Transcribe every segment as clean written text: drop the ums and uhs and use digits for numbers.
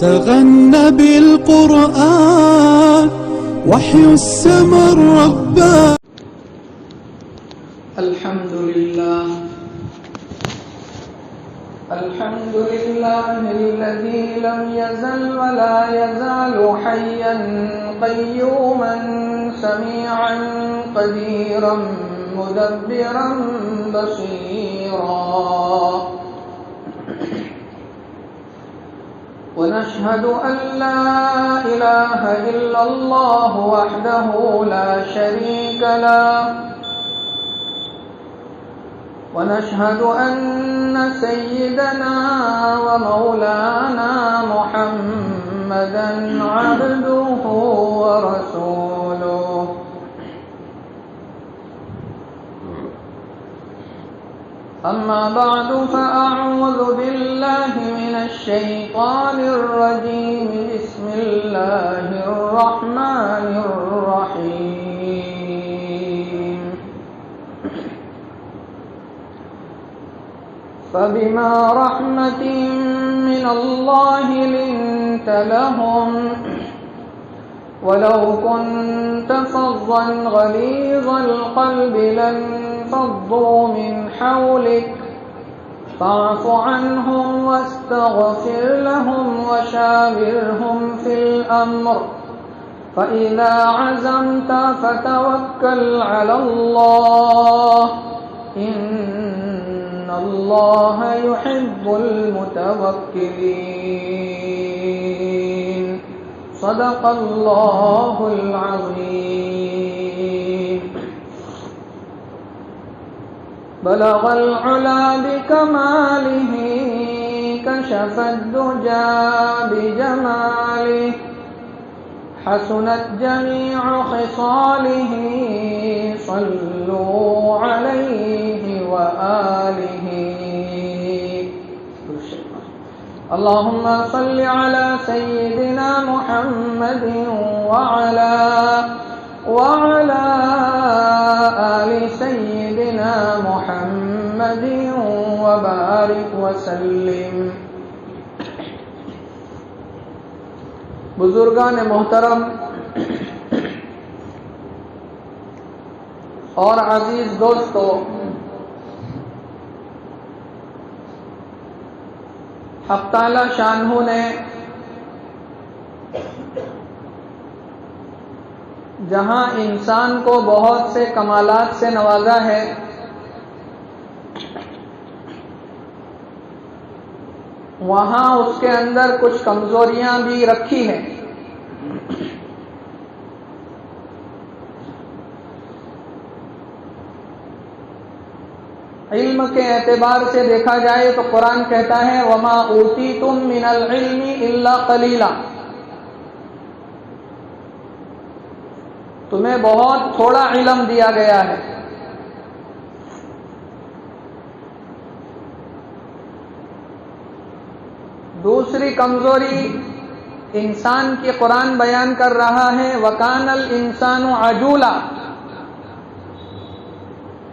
تغنى بالقرآن وحي السماء الرباني. الحمد لله الذي لم يزل ولا يزال حيا قيوما سميعا قديرا مدبرا بصيرا. ونشهد أن لا إله إلا الله وحده لا شريك له. ونشهد أن سيدنا ومولانا محمدا عبده ورسوله. أما بعد فأعوذ بالله من الشيطان الرجيم. بسم الله الرحمن الرحيم. فبما رحمة من الله لنت لهم ولو كنت فظا غليظ القلب لانفضوا من حولك فاعف عنهم واستغفر لهم وشاورهم في الأمر فإذا عزمت فتوكل على الله إن الله يحب المتوكلين. صدق الله العظيم. بلغ العلا بكماله كشف الدجى بجماله حسنت جميع خصاله صلوا عليه وآله. اللهم صل على سيدنا محمد وعلى آل سيدنا محمد وبارك وسلم. بزرگان محترم اور عزیز دوستو، حق تعالی شانہ نے جہاں انسان کو بہت سے کمالات سے نوازا ہے، وہاں اس کے اندر کچھ کمزوریاں بھی رکھی ہیں. علم کے اعتبار سے دیکھا جائے تو قرآن کہتا ہے وَمَا أُوتِيتُم مِّنَ الْعِلْمِ إِلَّا قَلِيلًا، تمہیں بہت تھوڑا علم دیا گیا ہے. دوسری کمزوری انسان کی قرآن بیان کر رہا ہے وَكَانَ الْإِنسَانُ عَجُولًا،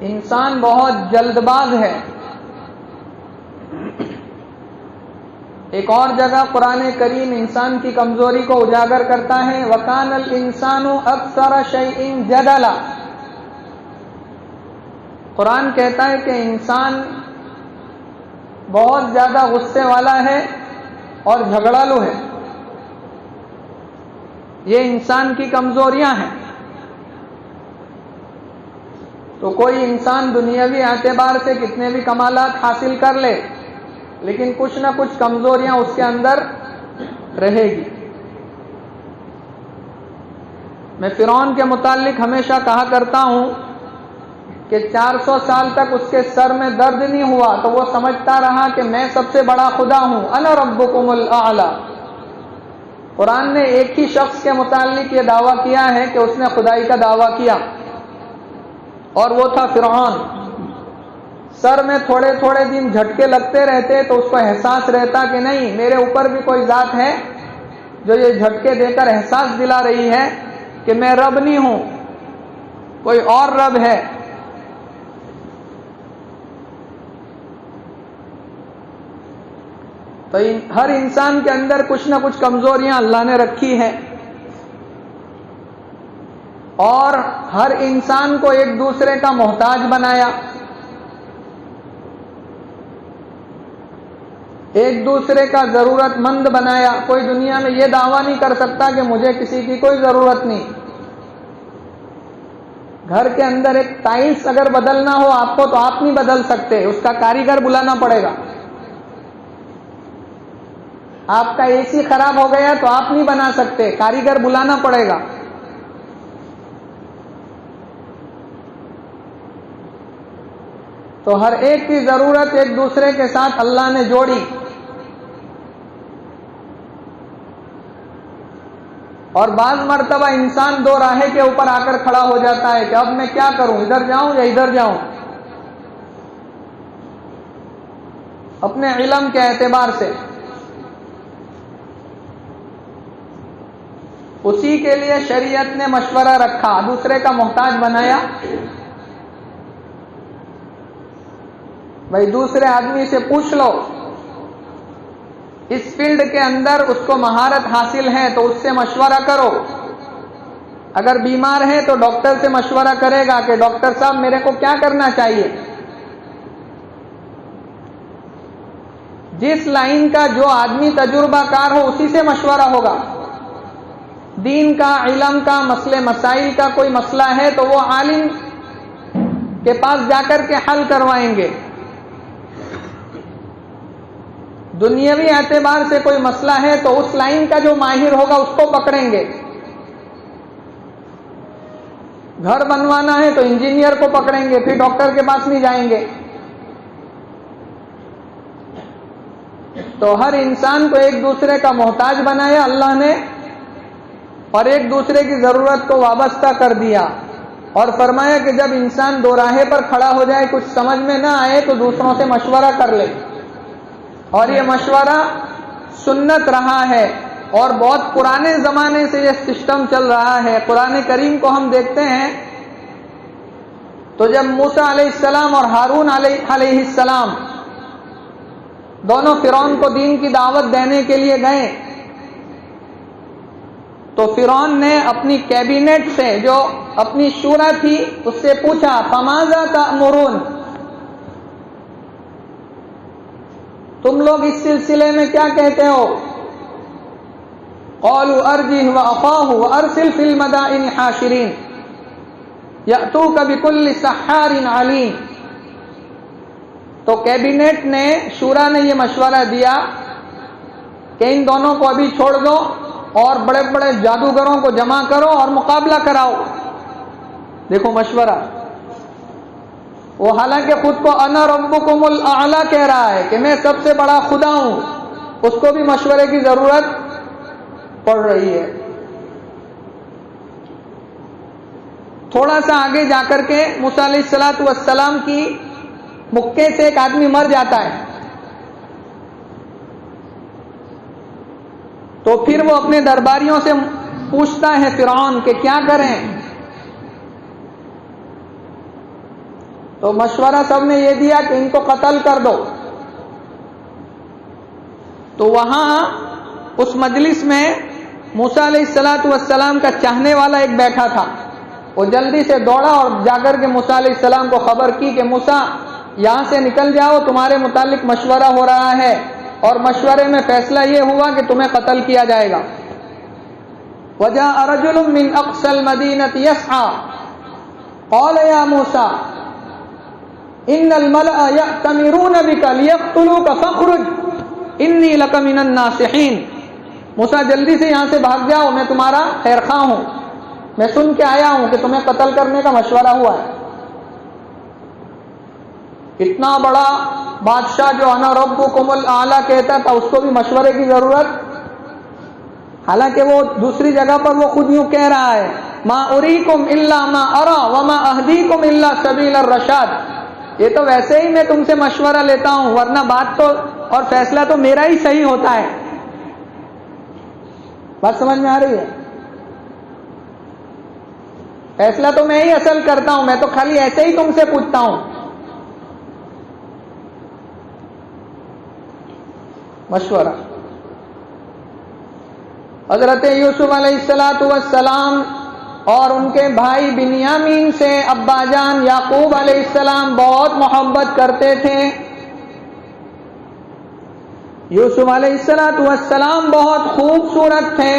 انسان بہت جلد باز ہے. ایک اور جگہ قرآن کریم انسان کی کمزوری کو اجاگر کرتا ہے وَكَانَ الْإِنسَانُ أَكْثَرَ شَيْءٍ جَدَلًا. قرآن کہتا ہے کہ انسان بہت زیادہ غصے والا ہے اور جھگڑالو ہے. یہ انسان کی کمزوریاں ہیں. تو کوئی انسان دنیاوی اعتبار سے کتنے بھی کمالات حاصل کر لے لیکن کچھ نہ کچھ کمزوریاں اس کے اندر رہے گی. میں فرعون کے متعلق ہمیشہ کہا کرتا ہوں کہ 400 سال تک اس کے سر میں درد نہیں ہوا تو وہ سمجھتا رہا کہ میں سب سے بڑا خدا ہوں، انا ربکم الاعلی. قرآن نے ایک ہی شخص کے متعلق یہ دعویٰ کیا ہے کہ اس نے خدائی کا دعویٰ کیا اور وہ تھا فرعون. سر میں تھوڑے تھوڑے دن جھٹکے لگتے رہتے تو اس کو احساس رہتا کہ نہیں، میرے اوپر بھی کوئی ذات ہے جو یہ جھٹکے دے کر احساس دلا رہی ہے کہ میں رب نہیں ہوں، کوئی اور رب ہے. تو ہر انسان کے اندر کچھ نہ کچھ کمزوریاں اللہ نے رکھی ہیں، اور ہر انسان کو ایک دوسرے کا محتاج بنایا، ایک دوسرے کا ضرورت مند بنایا۔ کوئی دنیا میں یہ دعویٰ نہیں کر سکتا کہ مجھے کسی کی کوئی ضرورت نہیں۔ گھر کے اندر ایک ٹائلز اگر بدلنا ہو آپ کو تو آپ نہیں بدل سکتے، اس کا کاریگر بلانا پڑے گا۔ آپ کا اے سی خراب ہو گیا تو آپ نہیں بنا سکتے، کاریگر بلانا پڑے گا۔ تو ہر ایک کی ضرورت ایک دوسرے کے ساتھ اللہ نے جوڑی، اور بعض مرتبہ انسان دو راہے کے اوپر آ کر کھڑا ہو جاتا ہے کہ اب میں کیا کروں، ادھر جاؤں یا ادھر جاؤں۔ اپنے علم کے اعتبار سے اسی کے لیے شریعت نے مشورہ رکھا، دوسرے کا محتاج بنایا۔ بھائی دوسرے آدمی سے پوچھ لو، اس فیلڈ کے اندر اس کو مہارت حاصل ہے تو اس سے مشورہ کرو۔ اگر بیمار ہے تو ڈاکٹر سے مشورہ کرے گا کہ ڈاکٹر صاحب میرے کو کیا کرنا چاہیے۔ جس لائن کا جو آدمی تجربہ کار ہو اسی سے مشورہ ہوگا۔ دین کا، علم کا، مسئلے مسائل کا کوئی مسئلہ ہے تو وہ عالم کے پاس جا کر کے حل کروائیں گے۔ دنیاوی اعتبار سے کوئی مسئلہ ہے تو اس لائن کا جو ماہر ہوگا اس کو پکڑیں گے۔ گھر بنوانا ہے تو انجینئر کو پکڑیں گے، پھر ڈاکٹر کے پاس نہیں جائیں گے۔ تو ہر انسان کو ایک دوسرے کا محتاج بنایا اللہ نے، اور ایک دوسرے کی ضرورت کو وابستہ کر دیا، اور فرمایا کہ جب انسان دو راہے پر کھڑا ہو جائے، کچھ سمجھ میں نہ آئے تو دوسروں سے مشورہ کر لے۔ اور یہ مشورہ سنت رہا ہے، اور بہت پرانے زمانے سے یہ سسٹم چل رہا ہے۔ قرآن کریم کو ہم دیکھتے ہیں تو جب موسیٰ علیہ السلام اور ہارون علیہ السلام دونوں فرعون کو دین کی دعوت دینے کے لیے گئے تو فرعون نے اپنی کیبنٹ سے، جو اپنی شورا تھی، اس سے پوچھا فماذا تأمرون، تم لوگ اس سلسلے میں کیا کہتے ہو؟ قالوا ارجه واخاه وارسل في المدائن حاشرين یأتوک بكل سحار علیم۔ تو کیبنٹ نے، شورا نے یہ مشورہ دیا کہ ان دونوں کو ابھی چھوڑ دو اور بڑے بڑے جادوگروں کو جمع کرو اور مقابلہ کراؤ۔ دیکھو مشورہ، وہ حالانکہ خود کو انا ربکم الاعلی کہہ رہا ہے کہ میں سب سے بڑا خدا ہوں، اس کو بھی مشورے کی ضرورت پڑ رہی ہے۔ تھوڑا سا آگے جا کر کے موسیٰ علیہ السلام کی مکے سے ایک آدمی مر جاتا ہے، تو پھر وہ اپنے درباریوں سے پوچھتا ہے فرعون کہ کیا کریں۔ تو مشورہ سب نے یہ دیا کہ ان کو قتل کر دو۔ تو وہاں اس مجلس میں موسیٰ علیہ السلام کا چاہنے والا ایک بیٹھا تھا، وہ جلدی سے دوڑا اور جا کر کے موسیٰ علیہ السلام کو خبر کی کہ موسیٰ یہاں سے نکل جاؤ، تمہارے متعلق مشورہ ہو رہا ہے، اور مشورے میں فیصلہ یہ ہوا کہ تمہیں قتل کیا جائے گا۔ وجاء رجل من اقصى المدينة يسعى قال يا موسى ان الملأ يأتمرون بك ليقتلوك فاخرج انی لک من الناصحین۔ موسیٰ جلدی سے یہاں سے بھاگ جاؤ، میں تمہارا خیر خواہ ہوں، میں سن کے آیا ہوں کہ تمہیں قتل کرنے کا مشورہ ہوا ہے۔ اتنا بڑا بادشاہ جو انا ربکم الاعلی کہتا تھا، اس کو بھی مشورے کی ضرورت، حالانکہ وہ دوسری جگہ پر وہ خود یوں کہہ رہا ہے ما اریکم الا ما ارى وما اهدیکم الا سبیل الرشاد۔ یہ تو ویسے ہی میں تم سے مشورہ لیتا ہوں، ورنہ بات تو اور فیصلہ تو میرا ہی صحیح ہوتا ہے۔ بات سمجھ میں آ رہی ہے؟ فیصلہ تو میں ہی اصل کرتا ہوں، میں تو خالی ایسے ہی تم سے پوچھتا ہوں۔ مشورہ. حضرت یوسف علیہ السلام اور ان کے بھائی بنیامین سے ابا جان یعقوب علیہ السلام بہت محبت کرتے تھے. یوسف علیہ السلام بہت خوبصورت تھے،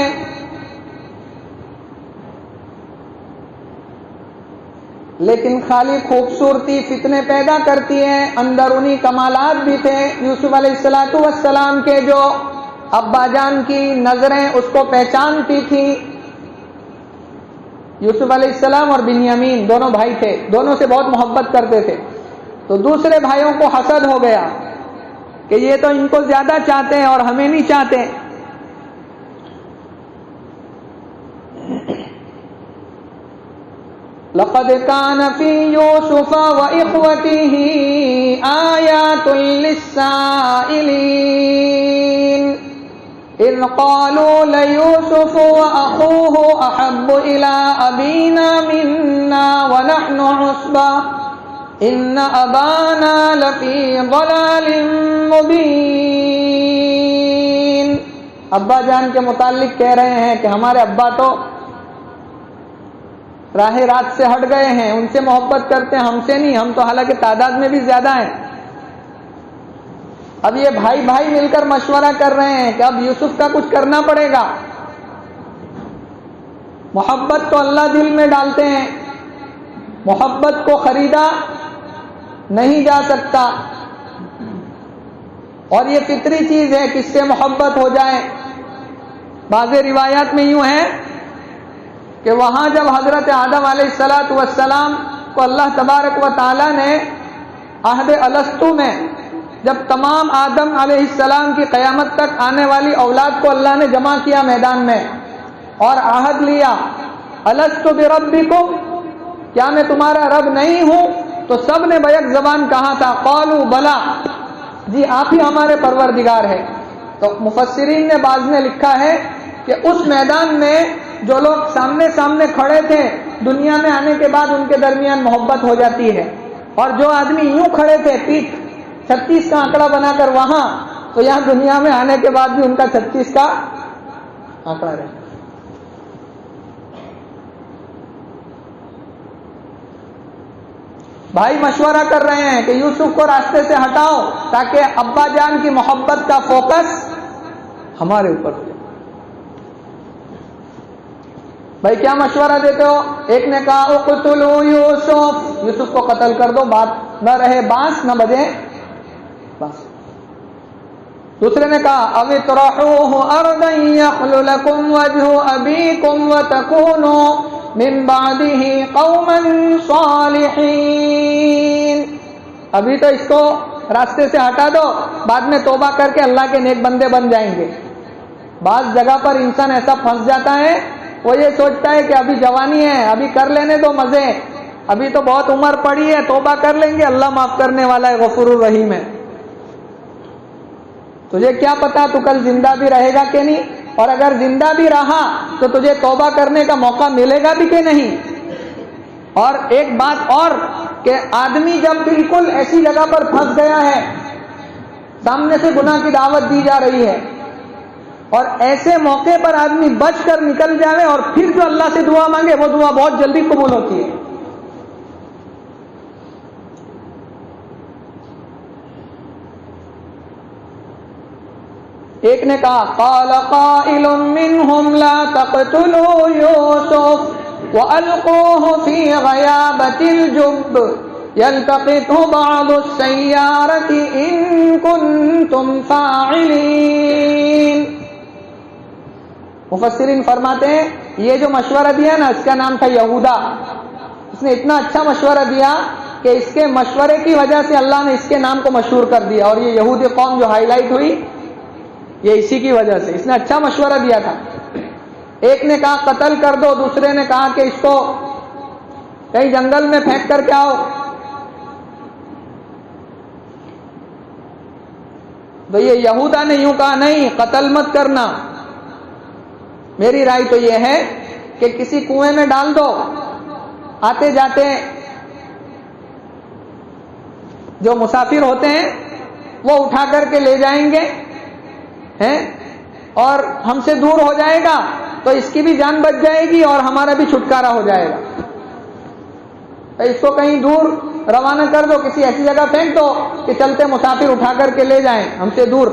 لیکن خالی خوبصورتی فتنے پیدا کرتی ہے، اندرونی کمالات بھی تھے یوسف علیہ السلام کے، جو ابا جان کی نظریں اس کو پہچانتی تھی. یوسف علیہ السلام اور بنیامین دونوں بھائی تھے، دونوں سے بہت محبت کرتے تھے. تو دوسرے بھائیوں کو حسد ہو گیا کہ یہ تو ان کو زیادہ چاہتے ہیں اور ہمیں نہیں چاہتے. لقد كان في يوسف وإخوته آيات للسائلين إذ قالوا ليوسف وأخوه أحب إلى أبينا منا ونحن عصبة إن أبانا لفي ضلال مبين. ابا جان کے متعلق کہہ رہے ہیں کہ ہمارے ابا تو راہ رات سے ہٹ گئے ہیں، ان سے محبت کرتے ہیں، ہم سے نہیں، ہم تو حالانکہ تعداد میں بھی زیادہ ہیں. اب یہ بھائی بھائی مل کر مشورہ کر رہے ہیں کہ اب یوسف کا کچھ کرنا پڑے گا. محبت تو اللہ دل میں ڈالتے ہیں، محبت کو خریدا نہیں جا سکتا، اور یہ فطری چیز ہے، کس سے محبت ہو جائے. بعض روایات میں یوں ہے کہ وہاں جب حضرت آدم علیہ السلام کو اللہ تبارک و تعالی نے عہد الستو میں، جب تمام آدم علیہ السلام کی قیامت تک آنے والی اولاد کو اللہ نے جمع کیا میدان میں اور عہد لیا، الست بربکم، کیا میں تمہارا رب نہیں ہوں؟ تو سب نے بیک زبان کہا تھا قالوا بلا، جی آپ ہی ہمارے پروردگار ہے. تو مفسرین نے بعض نے لکھا ہے کہ اس میدان میں جو لوگ سامنے سامنے کھڑے تھے، دنیا میں آنے کے بعد ان کے درمیان محبت ہو جاتی ہے، اور جو آدمی یوں کھڑے تھے پیٹھ 36 کا آنکڑا بنا کر وہاں، تو یہاں دنیا میں آنے کے بعد بھی ان کا 36 کا آنکڑا رہے. بھائی مشورہ کر رہے ہیں کہ یوسف کو راستے سے ہٹاؤ تاکہ ابا جان کی محبت کا فوکس ہمارے اوپر ہو جائے. بھائی کیا مشورہ دیتے ہو؟ ایک نے کہا اقتلوا یوسف، یوسف کو قتل کر دو، بات نہ رہے بانس نہ بجے بانس. دوسرے نے کہا او اطرحوه ارضا يخل لكم وجه ابيكم وتكونوا من بعده قوما صالحين. ابھی تو اس کو راستے سے ہٹا دو، بعد میں توبہ کر کے اللہ کے نیک بندے بن جائیں گے. بعض جگہ پر انسان ایسا پھنس جاتا ہے، وہ یہ سوچتا ہے کہ ابھی جوانی ہے، ابھی کر لینے دو مزے، ابھی تو بہت عمر پڑی ہے، توبہ کر لیں گے، اللہ معاف کرنے والا ہے، غفور الرحیم ہے. تجھے کیا پتا تو کل زندہ بھی رہے گا کہ نہیں، اور اگر زندہ بھی رہا تو تجھے توبہ کرنے کا موقع ملے گا بھی کہ نہیں. اور ایک بات اور کہ آدمی جب بالکل ایسی جگہ پر پھنس گیا ہے، سامنے سے گناہ کی دعوت دی جا رہی ہے، اور ایسے موقع پر آدمی بچ کر نکل جائے اور پھر جو اللہ سے دعا مانگے وہ دعا بہت جلدی قبول ہوتی ہے. ایک نے کہا قال قائل منهم لا تقتلوا يوسف والقوه في غيابة الجب يلتقطه بعض السيارة ان كنتم فاعلين. مفسرین فرماتے ہیں یہ جو مشورہ دیا نا، اس کا نام تھا یہودا. اس نے اتنا اچھا مشورہ دیا کہ اس کے مشورے کی وجہ سے اللہ نے اس کے نام کو مشہور کر دیا، اور یہ یہودی قوم جو ہائی لائٹ ہوئی یہ اسی کی وجہ سے. اس نے اچھا مشورہ دیا تھا. ایک نے کہا قتل کر دو، دوسرے نے کہا کہ اس کو کہیں جنگل میں پھینک کر کے آؤ. تو یہ یہودا نے یوں کہا نہیں قتل مت کرنا، میری رائے تو یہ ہے کہ کسی کنویں میں ڈال دو، آتے جاتے جو مسافر ہوتے ہیں وہ اٹھا کر کے لے جائیں گے، ہیں اور ہم سے دور ہو جائے گا تو اس کی بھی جان بچ جائے گی اور ہمارا بھی چھٹکارا ہو جائے گا. اس کو کہیں دور روانہ کر دو, کسی ایسی جگہ پھینک دو کہ چلتے مسافر اٹھا کر کے لے جائیں ہم سے دور.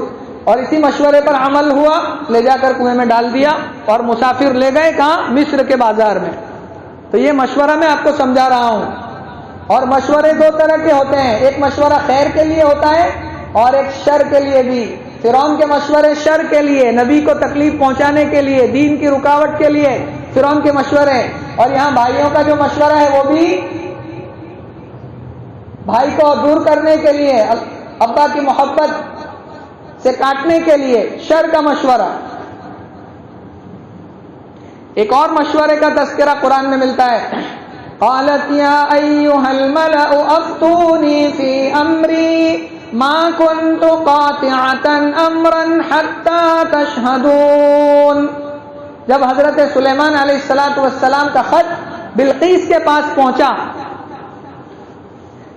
اور اسی مشورے پر عمل ہوا, لے جا کر کنویں میں ڈال دیا اور مسافر لے گئے کہاں؟ مصر کے بازار میں. تو یہ مشورہ میں آپ کو سمجھا رہا ہوں. اور مشورے دو طرح کے ہوتے ہیں, ایک مشورہ خیر کے لیے ہوتا ہے اور ایک شر کے لیے بھی. فرعون کے مشورے شر کے لیے, نبی کو تکلیف پہنچانے کے لیے, دین کی رکاوٹ کے لیے فرعون کے مشورے. اور یہاں بھائیوں کا جو مشورہ ہے وہ بھی بھائی کو دور کرنے کے لیے, ابا کی محبت سے کاٹنے کے لیے, شر کا مشورہ. ایک اور مشورے کا تذکرہ قرآن میں ملتا ہے. قالت یا ایھا الملأ افتونی فی امری ما كنت قاطعة امرا حتى تشهدون. جب حضرت سلیمان علیہ السلام کا خط بلقیس کے پاس پہنچا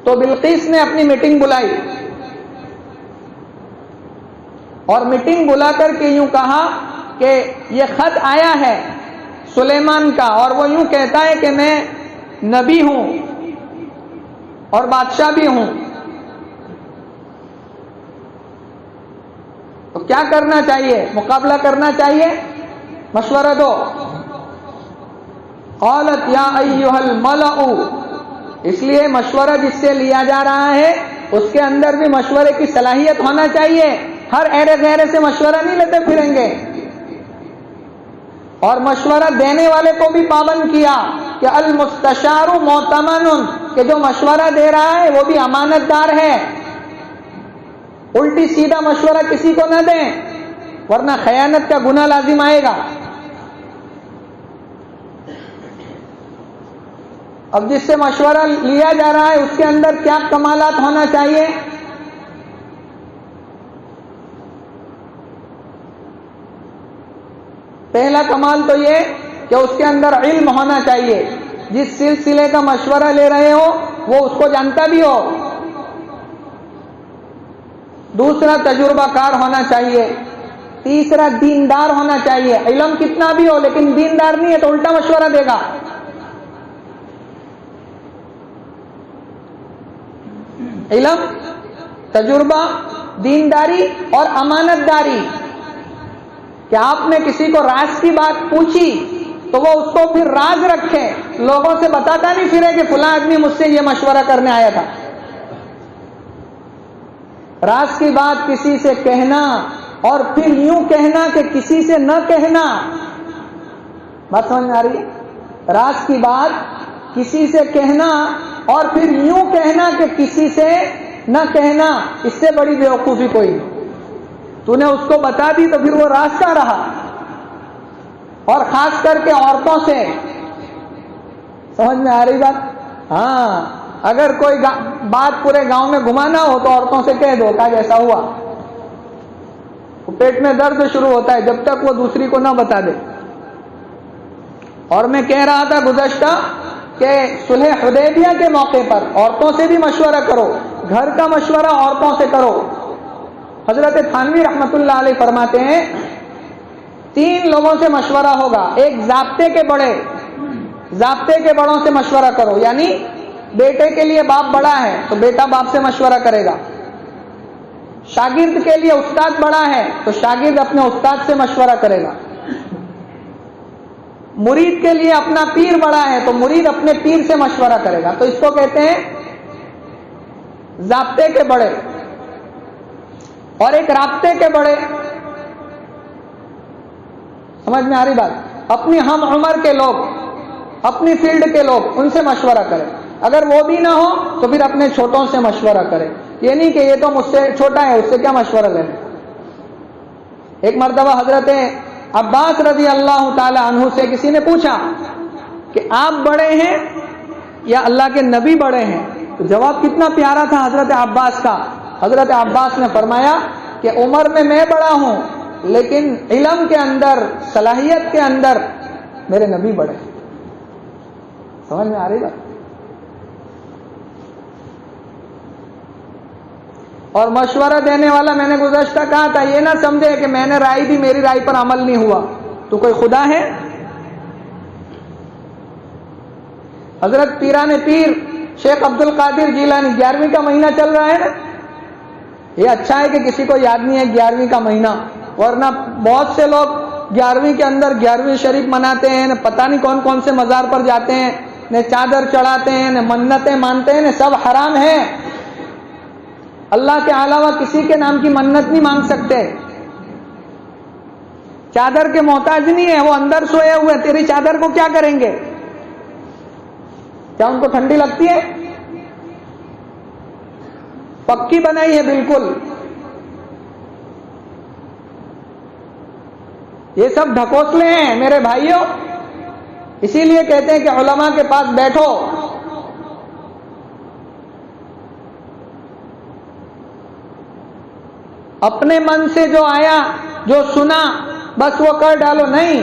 تو بلقیس نے اپنی میٹنگ بلائی اور میٹنگ بلا کر کے یوں کہا کہ یہ خط آیا ہے سلیمان کا اور وہ یوں کہتا ہے کہ میں نبی ہوں اور بادشاہ بھی ہوں, تو کیا کرنا چاہیے؟ مقابلہ کرنا چاہیے, مشورہ دو. قالت یا ایھا الملأ, اس لیے مشورہ جس سے لیا جا رہا ہے اس کے اندر بھی مشورے کی صلاحیت ہونا چاہیے. ہر ایرے غیرے سے مشورہ نہیں لیتے پھریں گے. اور مشورہ دینے والے کو بھی پابند کیا کہ المستشار مؤتمن, کہ جو مشورہ دے رہا ہے وہ بھی امانت دار ہے. الٹی سیدھا مشورہ کسی کو نہ دیں ورنہ خیانت کا گناہ لازم آئے گا. اب جس سے مشورہ لیا جا رہا ہے اس کے اندر کیا کمالات ہونا چاہیے؟ پہلا کمال تو یہ کہ اس کے اندر علم ہونا چاہیے, جس سلسلے کا مشورہ لے رہے ہو وہ اس کو جانتا بھی ہو. دوسرا تجربہ کار ہونا چاہیے. تیسرا دیندار ہونا چاہیے. علم کتنا بھی ہو لیکن دیندار نہیں ہے تو الٹا مشورہ دے گا. علم, تجربہ, دینداری اور امانت داری, کہ آپ نے کسی کو راز کی بات پوچھی تو وہ اس کو پھر راز رکھے, لوگوں سے بتاتا نہیں پھرے کہ فلاں آدمی مجھ سے یہ مشورہ کرنے آیا تھا. راز کی بات کسی سے کہنا اور پھر یوں کہنا کہ کسی سے نہ کہنا. بات سمجھ میں آ رہی ہے؟ راز کی بات کسی سے کہنا اور پھر یوں کہنا کہ کسی سے نہ کہنا, اس سے بڑی بیوقوفی کوئی نہیں. تو نے اس کو بتا دی تو پھر وہ راستہ رہا. اور خاص کر کے عورتوں سے, سمجھ میں آ رہی بات؟ ہاں, اگر کوئی بات پورے گاؤں میں گھمانا ہو تو عورتوں سے کہہ دو کہ جیسا ہوا. پیٹ میں درد شروع ہوتا ہے جب تک وہ دوسری کو نہ بتا دے. اور میں کہہ رہا تھا گزشتہ کہ صلح حدیبیہ کے موقع پر عورتوں سے بھی مشورہ کرو, گھر کا مشورہ عورتوں سے کرو. حضرت تھانوی رحمت اللہ علیہ فرماتے ہیں 3 لوگوں سے مشورہ ہوگا. ایک ضابطے کے بڑے, ضابطے کے بڑوں سے مشورہ کرو, یعنی بیٹے کے لیے باپ بڑا ہے تو بیٹا باپ سے مشورہ کرے گا. شاگرد کے لیے استاد بڑا ہے تو شاگرد اپنے استاد سے مشورہ کرے گا. مرید کے لیے اپنا پیر بڑا ہے تو مرید اپنے پیر سے مشورہ کرے گا. تو اس کو کہتے ہیں ضابطے کے بڑے. اور ایک رابطے کے بڑے, سمجھ میں آ رہی بات؟ اپنی ہم عمر کے لوگ, اپنی فیلڈ کے لوگ, ان سے مشورہ کرے. اگر وہ بھی نہ ہو تو پھر اپنے چھوٹوں سے مشورہ کرے. یہ نہیں کہ یہ تو مجھ سے چھوٹا ہے اس سے کیا مشورہ لینا. ایک مرتبہ حضرت عباس رضی اللہ تعالی عنہ سے کسی نے پوچھا کہ آپ بڑے ہیں یا اللہ کے نبی بڑے ہیں؟ تو جواب کتنا پیارا تھا حضرت عباس کا. حضرت عباس نے فرمایا کہ عمر میں بڑا ہوں لیکن علم کے اندر, صلاحیت کے اندر میرے نبی بڑے. سمجھ میں آ رہی بات؟ اور مشورہ دینے والا میں نے گزشتہ کہا تھا یہ نہ سمجھے کہ میں نے رائے دی میری رائے پر عمل نہیں ہوا تو کوئی خدا ہے؟ حضرت پیران پیر شیخ عبد القادر جیلانی 11ویں کا مہینہ چل رہا ہے نا، یہ اچھا ہے کہ کسی کو یاد نہیں ہے 11ویں کا مہینہ، ورنہ بہت سے لوگ 11ویں کے اندر 11ویں شریف مناتے ہیں، پتہ نہیں کون کون سے مزار پر جاتے ہیں، نہ چادر چڑھاتے ہیں، نہ منتیں مانتے ہیں، نہ سب حرام ہے۔ اللہ کے علاوہ کسی کے نام کی منت نہیں مانگ سکتے۔ چادر کے محتاج نہیں ہے، وہ اندر سوئے ہوئے، تیری چادر کو کیا کریں گے؟ کیا ان کو ٹھنڈی لگتی ہے؟ پکی بنائی ہے بالکل۔ یہ سب ڈھکوسلے ہیں میرے بھائیوں، اسی لیے کہتے ہیں کہ علماء کے پاس بیٹھو۔ اپنے من سے جو آیا جو سنا بس وہ کر ڈالو، نہیں۔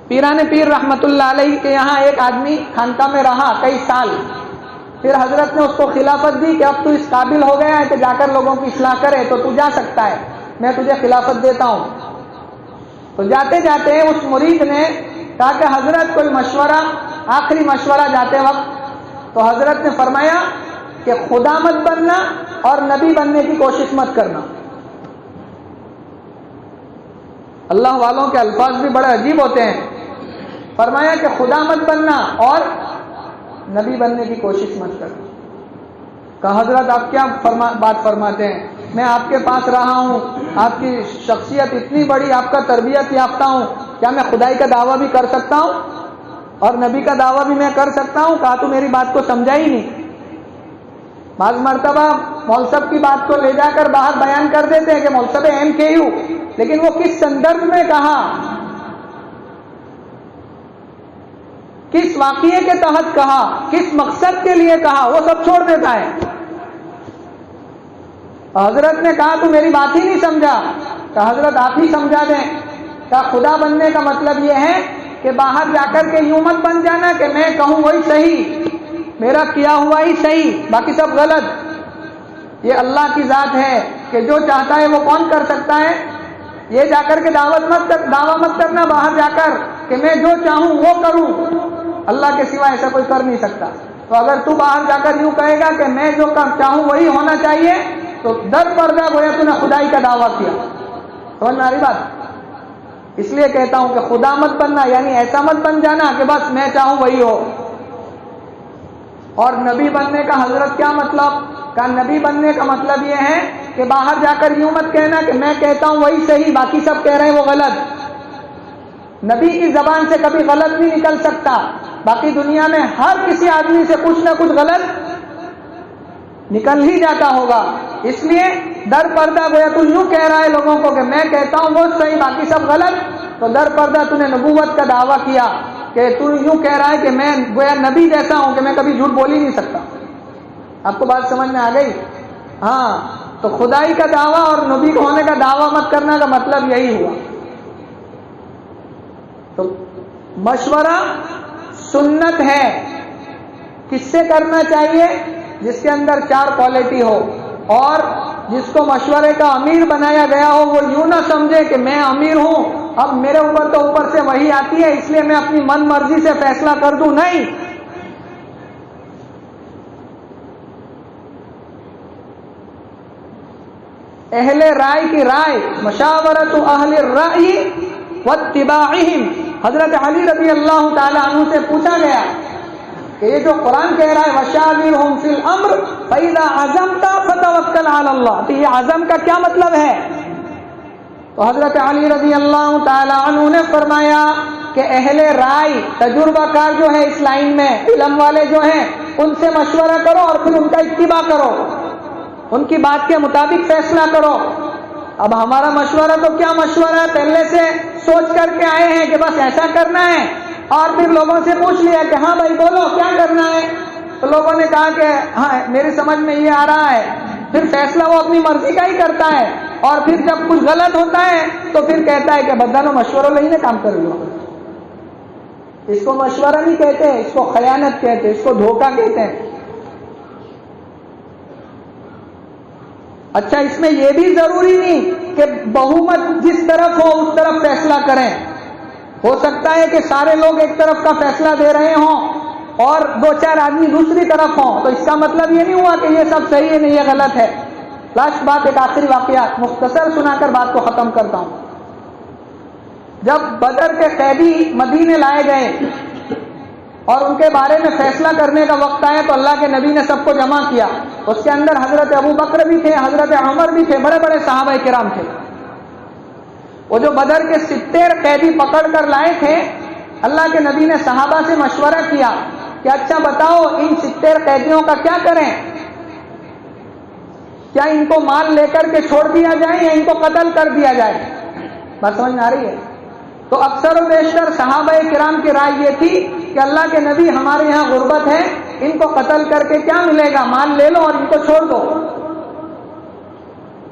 پیران پیر رحمت اللہ علیہ کے یہاں ایک آدمی خانقاہ میں رہا کئی سال، پھر حضرت نے اس کو خلافت دی کہ اب تو اس قابل ہو گیا ہے کہ جا کر لوگوں کی اصلاح کرے تو تو جا سکتا ہے، میں تجھے خلافت دیتا ہوں۔ تو جاتے جاتے اس مرید نے کہا کہ حضرت کوئی مشورہ، آخری مشورہ جاتے وقت، تو حضرت نے فرمایا کہ خدا مت بننا اور نبی بننے کی کوشش مت کرنا۔ اللہ والوں کے الفاظ بھی بڑے عجیب ہوتے ہیں۔ فرمایا کہ خدا مت بننا اور نبی بننے کی کوشش مت کرنا۔ کہا حضرت آپ کیا بات فرماتے ہیں؟ میں آپ کے پاس رہا ہوں، آپ کی شخصیت اتنی بڑی، آپ کا تربیت یافتہ ہوں، کیا میں خدائی کا دعویٰ بھی کر سکتا ہوں اور نبی کا دعویٰ بھی میں کر سکتا ہوں؟ کہا تو میری بات کو سمجھا ہی نہیں۔ بعض مرتبہ مول صاحب کی بات کو لے جا کر باہر بیان کر دیتے ہیں کہ مول صاحب MKU، لیکن وہ کس سندرب میں کہا، کس واقعے کے تحت کہا، کس مقصد کے لیے کہا، وہ سب چھوڑ دیتا ہے۔ حضرت نے کہا تو میری بات ہی نہیں سمجھا۔ کہا حضرت آپ ہی سمجھا دیں۔ کہا خدا بننے کا مطلب یہ ہے کہ باہر جا کر کے یوں مت بن جانا کہ میں کہوں وہی صحیح، میرا کیا ہوا ہی صحیح، باقی سب غلط۔ یہ اللہ کی ذات ہے کہ جو چاہتا ہے وہ کون کر سکتا ہے؟ یہ جا کر کے دعویٰ مت کرنا باہر جا کر کہ میں جو چاہوں وہ کروں، اللہ کے سوا ایسا کوئی کر نہیں سکتا۔ تو اگر تو باہر جا کر یوں کہے گا کہ میں جو چاہوں وہی ہونا چاہیے تو در پردہ گویا تو نے خدائی کا دعویٰ کیا۔ سمجھ میں آ رہی بات؟ اس لیے کہتا ہوں کہ خدا مت بننا یعنی ایسا مت بن جانا کہ بس میں چاہوں وہی ہو۔ اور نبی بننے کا حضرت کیا مطلب؟ کہ نبی بننے کا مطلب یہ ہے کہ باہر جا کر یوں مت کہنا کہ میں کہتا ہوں وہی صحیح، باقی سب کہہ رہے ہیں وہ غلط۔ نبی کی زبان سے کبھی غلط نہیں نکل سکتا، باقی دنیا میں ہر کسی آدمی سے کچھ نہ کچھ غلط نکل ہی جاتا ہوگا۔ اس لیے در پردہ گویا تو یوں کہہ رہا ہے لوگوں کو کہ میں کہتا ہوں وہ صحیح باقی سب غلط، تو در پردہ تو نے نبوت کا دعویٰ کیا کہ تو یوں کہہ رہا ہے کہ میں گویا نبی جیسا ہوں کہ میں کبھی جھوٹ بول ہی نہیں سکتا۔ آپ کو بات سمجھ میں آ گئی؟ ہاں، تو خدائی کا دعویٰ اور نبی ہونے کا دعویٰ مت کرنا کا مطلب یہی ہوا۔ تو مشورہ سنت ہے، کس سے کرنا چاہیے؟ جس کے اندر 4 کوالٹی ہو، اور جس کو مشورے کا امیر بنایا گیا ہو وہ یوں نہ سمجھے کہ میں امیر ہوں، اب میرے اوپر تو اوپر سے وہی آتی ہے اس لیے میں اپنی من مرضی سے فیصلہ کر دوں، نہیں۔ اہل رائے کی رائے، مشاورت اہل الرائے واتباعہم۔ حضرت علی رضی اللہ تعالی عنہ سے پوچھا گیا کہ یہ جو قرآن کہہ رہا ہے وَشَاوِرْهُمْ فِي الْأَمْرِ فَإِذَا عَزَمْتَ فَتَوَكَّلْ عَلَى اللَّهِ، تو یہ عزم کا کیا مطلب ہے؟ تو حضرت علی رضی اللہ تعالی عنہ نے فرمایا کہ اہل رائے، تجربہ کار جو ہے اس لائن میں، علم والے جو ہیں، ان سے مشورہ کرو اور پھر ان کا اتباع کرو، ان کی بات کے مطابق فیصلہ کرو۔ اب ہمارا مشورہ تو کیا مشورہ ہے، پہلے سے سوچ کر کے آئے ہیں کہ بس ایسا کرنا ہے، اور پھر لوگوں سے پوچھ لیا کہ ہاں بھائی بولو کیا کرنا ہے، تو لوگوں نے کہا کہ ہاں میری سمجھ میں یہ آ رہا ہے، پھر فیصلہ وہ اپنی مرضی کا ہی کرتا ہے، اور پھر جب کچھ غلط ہوتا ہے تو پھر کہتا ہے کہ بدانو مشورہ لے کام کر لو۔ اس کو مشورہ نہیں کہتے، اس کو خیانت کہتے، اس کو دھوکہ کہتے ہیں۔ اچھا اس میں یہ بھی ضروری نہیں کہ بہومت جس طرف ہو اس طرف فیصلہ کریں. ہو سکتا ہے کہ سارے لوگ ایک طرف کا فیصلہ دے رہے ہوں اور 2-4 آدمی دوسری طرف ہوں، تو اس کا مطلب یہ نہیں ہوا کہ یہ سب صحیح ہے، نہیں یہ غلط ہے. لاسٹ بات، ایک آخری واقعہ مختصر سنا کر بات کو ختم کرتا ہوں. جب بدر کے قیدی مدینے لائے گئے اور ان کے بارے میں فیصلہ کرنے کا وقت آیا تو اللہ کے نبی نے سب کو جمع کیا. اس کے اندر حضرت ابو بکر بھی تھے، حضرت عمر بھی تھے، بڑے بڑے صحابہ کرام تھے. وہ جو بدر کے 70 قیدی پکڑ کر لائے تھے، اللہ کے نبی نے صحابہ سے مشورہ کیا کہ اچھا بتاؤ ان 70 قیدیوں کا کیا کریں؟ کیا ان کو مال لے کر کے چھوڑ دیا جائے یا ان کو قتل کر دیا جائے؟ بات سمجھ میں آ رہی ہے؟ تو اکثر و بیشتر صحابہ کرام کی رائے یہ تھی کہ اللہ کے نبی ہمارے یہاں غربت ہے، ان کو قتل کر کے کیا ملے گا، مال لے لو اور ان کو چھوڑ دو.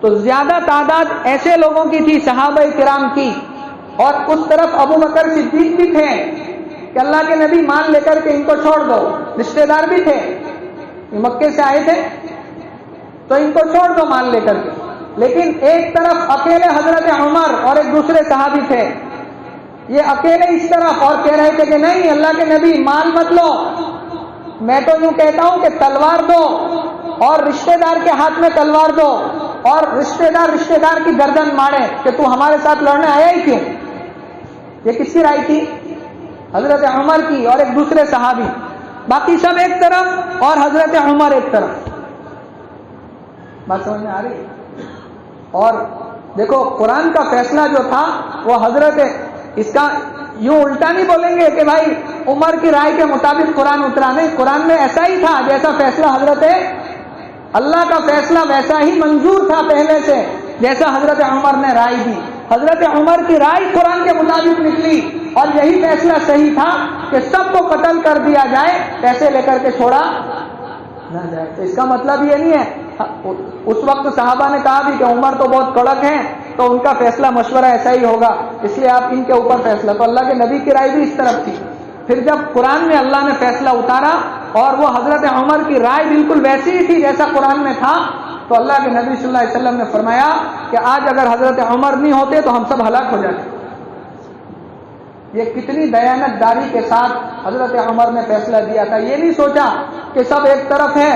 تو زیادہ تعداد ایسے لوگوں کی تھی صحابہ کرام کی، اور اس طرف ابو بکر صدیق بھی تھے کہ اللہ کے نبی مال لے کر کے ان کو چھوڑ دو. رشتہ دار بھی تھے، یہ مکے سے آئے تھے تو ان کو چھوڑ دو مال لے کر کے. لیکن ایک طرف اکیلے حضرت عمر اور ایک دوسرے صحابی تھے، یہ اکیلے اس طرف اور کہہ رہے تھے کہ نہیں اللہ کے نبی مال مت لو، میں تو یوں کہتا ہوں کہ تلوار دو اور رشتہ دار کے ہاتھ میں تلوار دو اور رشتہ دار کی گردن مارے کہ تو ہمارے ساتھ لڑنے آیا ہی کیوں. یہ کس کی رائے تھی؟ حضرت عمر کی اور ایک دوسرے صحابی. باقی سب ایک طرف اور حضرت عمر ایک طرف. بات سمجھ میں آ رہی ہے؟ اور دیکھو قرآن کا فیصلہ جو تھا وہ حضرت، اس کا یوں الٹا نہیں بولیں گے کہ بھائی عمر کی رائے کے مطابق قرآن اترا. نہیں، قرآن میں ایسا ہی تھا جیسا فیصلہ حضرت اللہ کا فیصلہ ویسا ہی منظور تھا پہلے سے جیسا حضرت عمر نے رائے دی. حضرت عمر کی رائے قرآن کے مطابق نکلی اور یہی فیصلہ صحیح تھا کہ سب کو قتل کر دیا جائے، پیسے لے کر کے چھوڑا نہ جائے. تو اس کا مطلب یہ نہیں ہے، اس وقت صحابہ نے کہا بھی کہ عمر تو بہت کڑک ہیں تو ان کا فیصلہ مشورہ ایسا ہی ہوگا، اس لیے آپ ان کے اوپر فیصلہ. تو اللہ کے نبی کی رائے بھی اس طرف تھی. پھر جب قرآن میں اللہ نے فیصلہ اتارا اور وہ حضرت عمر کی رائے بالکل ویسی ہی تھی جیسا قرآن میں تھا، تو اللہ کے نبی صلی اللہ علیہ وسلم نے فرمایا کہ آج اگر حضرت عمر نہیں ہوتے تو ہم سب ہلاک ہو جاتے. یہ کتنی دیانت داری کے ساتھ حضرت عمر نے فیصلہ دیا تھا. یہ نہیں سوچا کہ سب ایک طرف ہے،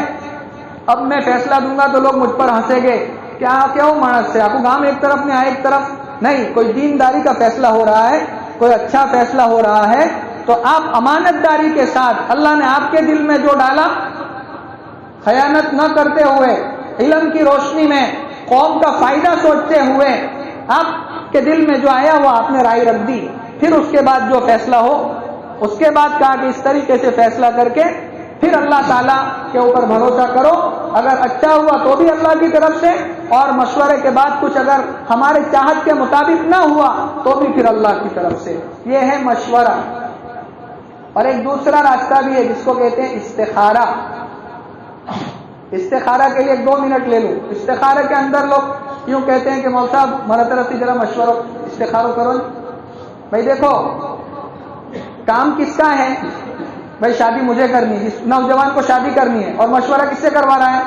اب میں فیصلہ دوں گا تو لوگ مجھ پر ہنسیں گے، کیوں مانس سے آپ کو گام ایک طرف میں آئے ایک طرف. نہیں، کوئی دینداری کا فیصلہ ہو رہا ہے، کوئی اچھا فیصلہ ہو رہا ہے تو آپ امانت داری کے ساتھ اللہ نے آپ کے دل میں جو ڈالا، خیانت نہ کرتے ہوئے، علم کی روشنی میں قوم کا فائدہ سوچتے ہوئے آپ کے دل میں جو آیا وہ آپ نے رائے رکھ دی. پھر اس کے بعد جو فیصلہ ہو، اس کے بعد کہا کہ اس طریقے سے فیصلہ کر کے پھر اللہ تعالیٰ کے اوپر بھروسہ کرو. اگر اچھا ہوا تو بھی اللہ کی طرف سے، اور مشورے کے بعد کچھ اگر ہمارے چاہت کے مطابق نہ ہوا تو بھی پھر اللہ کی طرف سے. یہ ہے مشورہ. اور ایک دوسرا راستہ بھی ہے جس کو کہتے ہیں استخارہ. استخارہ کے لیے 2 منٹ لے لوں. استخارہ کے اندر لوگ یوں کہتے ہیں کہ مول صاحب ہمارا طرف سے ذرا مشورہ استخارہ کرو. بھائی دیکھو کام کس کا ہے؟ بھائی شادی مجھے کرنی ہے، جس نوجوان کو شادی کرنی ہے، اور مشورہ کس سے کروا رہا ہے؟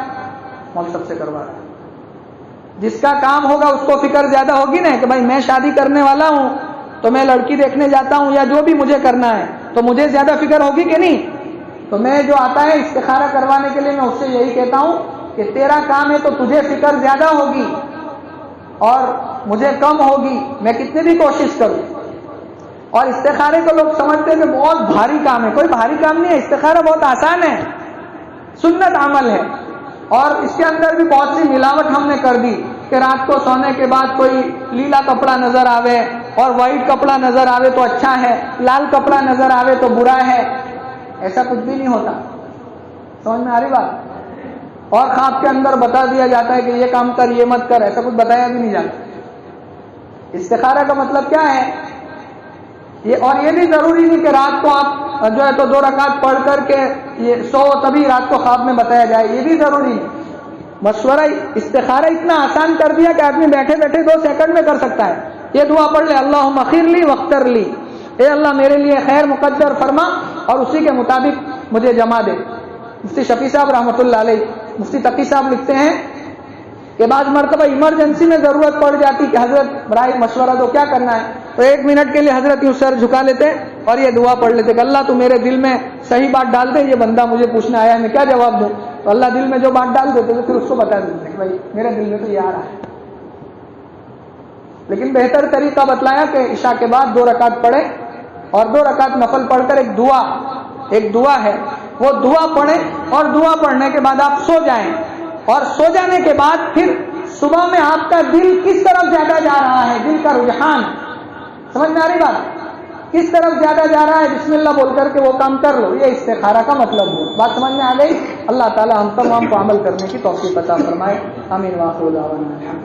مول صاحب سے کروا رہا ہے. جس کا کام ہوگا اس کو فکر زیادہ ہوگی نا کہ بھائی میں شادی کرنے والا ہوں تو میں لڑکی دیکھنے جاتا ہوں یا جو بھی مجھے کرنا ہے تو مجھے زیادہ فکر ہوگی کہ نہیں. تو میں جو آتا ہے استخارہ کروانے کے لیے میں اس سے یہی کہتا ہوں کہ تیرا کام ہے تو تجھے فکر زیادہ ہوگی اور مجھے کم ہوگی، میں کتنی بھی کوشش کروں. اور استخارے کو لوگ سمجھتے ہیں کہ بہت بھاری کام ہے. کوئی بھاری کام نہیں ہے، استخارہ بہت آسان ہے، سنت عمل ہے. اور اس کے اندر بھی بہت سی ملاوٹ ہم نے کر دی کہ رات کو سونے کے بعد کوئی لیلا کپڑا نظر آوے اور وائٹ کپڑا نظر آوے تو اچھا ہے، لال کپڑا نظر آوے تو برا ہے. ایسا کچھ بھی نہیں ہوتا. سمجھ میں آ رہی بات؟ اور خواب کے اندر بتا دیا جاتا ہے کہ یہ کام کر یہ مت کر، ایسا کچھ بتایا بھی نہیں جاتا. استخارہ کا مطلب کیا ہے؟ اور یہ بھی ضروری نہیں کہ رات کو آپ جو ہے تو 2 رکعت پڑھ کر کے یہ سو تبھی رات کو خواب میں بتایا جائے، یہ بھی ضروری نہیں. مشورہ استخارہ اتنا آسان کر دیا کہ آدمی بیٹھے بیٹھے 2 سیکنڈ میں کر سکتا ہے. یہ دعا پڑھ لے، اللہم اخر لی واختر لی، اے اللہ میرے لیے خیر مقدر فرما اور اسی کے مطابق مجھے جما دے. مفتی شفیع صاحب رحمۃ اللہ علیہ، مفتی تقی صاحب لکھتے ہیں کہ بعض مرتبہ ایمرجنسی میں ضرورت پڑ جاتی کہ حضرت برائے مشورہ دو کیا کرنا ہے، تو 1 منٹ کے لیے حضرت یوں سر جھکا لیتے اور یہ دعا پڑھ لیتے کہ اللہ تو میرے دل میں صحیح بات ڈال دے، یہ بندہ مجھے پوچھنے آیا ہے میں کیا جواب دوں، تو اللہ دل میں جو بات ڈال دیتے تو پھر اس کو بتا دیتے کہ بھائی میرے دل میں تو یہ آ رہا ہے۔ لیکن بہتر طریقہ بتلایا کہ عشاء کے بعد 2 رکعت پڑھے اور 2 رکعت نفل پڑھ کر ایک دعا ہے وہ دعا پڑھیں، اور دعا پڑھنے کے بعد آپ سو جائیں، اور سو جانے کے بعد پھر صبح میں آپ کا دل کس طرف زیادہ جا رہا ہے، دل کا رجحان سمجھ میں آ رہی بات، کس طرف زیادہ جا رہا ہے، بسم اللہ بول کر کے وہ کام کر لو، یہ استخارہ کا مطلب ہو۔ بات سمجھ میں آ گئی؟ اللہ تعالی ہم تمام کو عمل کرنے کی توفیق عطا فرمائے، آمین وآخر دعوانا۔